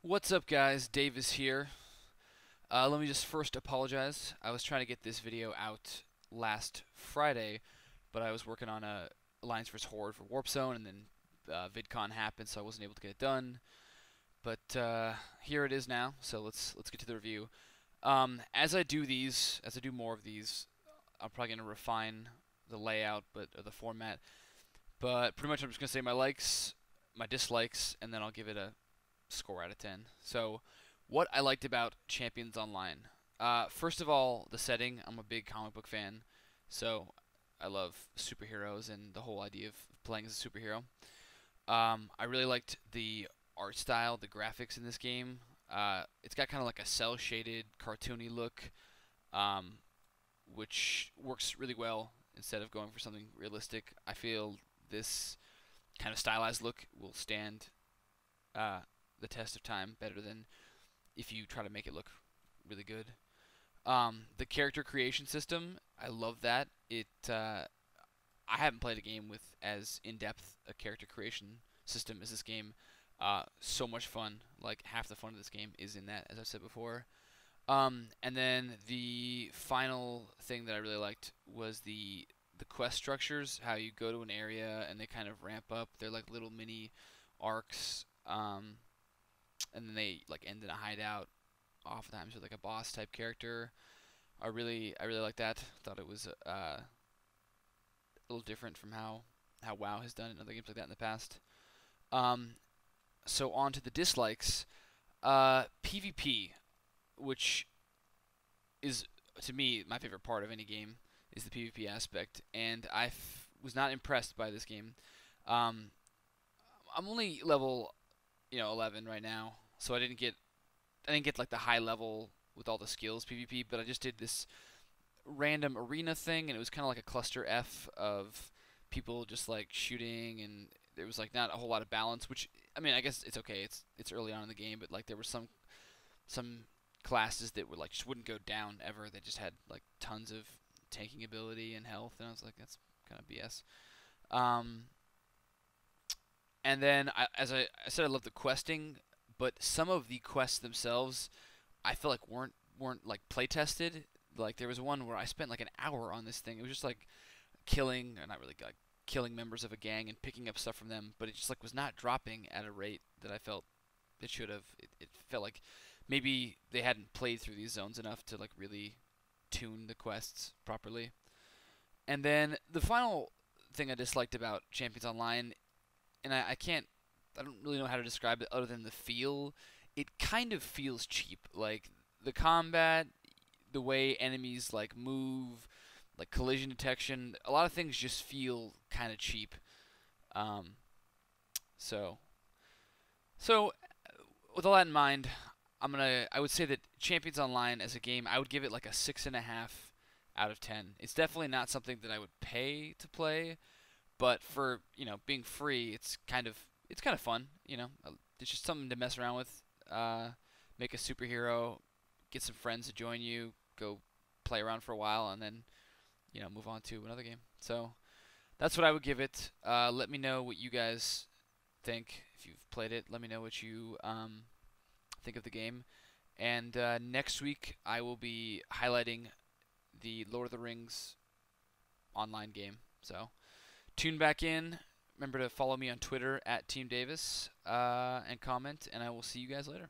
What's up, guys? Davis here. Let me just first apologize. I was trying to get this video out last Friday, but I was working on a Alliance vs Horde for Warp Zone, and then VidCon happened, so I wasn't able to get it done. But here it is now. So let's get to the review. As I do more of these, I'm probably gonna refine the layout, or the format. But pretty much, I'm just gonna say my likes, my dislikes, and then I'll give it a score out of 10. So, what I liked about Champions Online. First of all, the setting. I'm a big comic book fan, so I love superheroes and the whole idea of playing as a superhero. I really liked the art style, the graphics in this game. It's got kind of like a cel-shaded, cartoony look, which works really well instead of going for something realistic. I feel this kind of stylized look will stand the test of time better than if you try to make it look really good. The character creation system, I love that. I haven't played a game with as in-depth a character creation system as this game. So much fun. Like half the fun of this game is in that, as I said before. And then the final thing that I really liked was the quest structures. How you go to an area and they kind of ramp up. They're like little mini arcs. And then they like end in a hideout, oftentimes with like a boss type character. I really like that. Thought it was a little different from how WoW has done in other games like that in the past. So on to the dislikes. PvP, which is to me my favorite part of any game, is the PvP aspect, and I was not impressed by this game. I'm only level 11 right now, so I didn't get like the high level with all the skills PvP, but I just did this random arena thing, and it was kind of like a cluster F of people just like shooting, and there was like not a whole lot of balance, which I mean, I guess it's okay. It's early on in the game, but like there were some classes that would like just wouldn't go down ever. They just had like tons of tanking ability and health, and I was like, that's kind of BS. And then, as I said, I love the questing, but some of the quests themselves, I feel like weren't like play tested. Like there was one where I spent like an hour on this thing. It was just like killing, or not really, like killing members of a gang and picking up stuff from them, but it just like was not dropping at a rate that I felt it should have. It felt like maybe they hadn't played through these zones enough to like really tune the quests properly. And then the final thing I disliked about Champions Online, and I don't really know how to describe it other than the feel. It kind of feels cheap. Like the combat, the way enemies like move, like collision detection, a lot of things just feel kind of cheap. Um, so so with all that in mind, I would say that Champions Online as a game, I would give it like a 6.5 out of 10. It's definitely not something that I would pay to play, but for being free, it's kind of fun. It's just something to mess around with. Make a superhero, get some friends to join you, go play around for a while, and then move on to another game. So that's what I would give it. Let me know what you guys think if you've played it. Let me know what you think of the game. And next week I will be highlighting the Lord of the Rings online game. So tune back in. Remember to follow me on Twitter at Team Davis and comment, and I will see you guys later.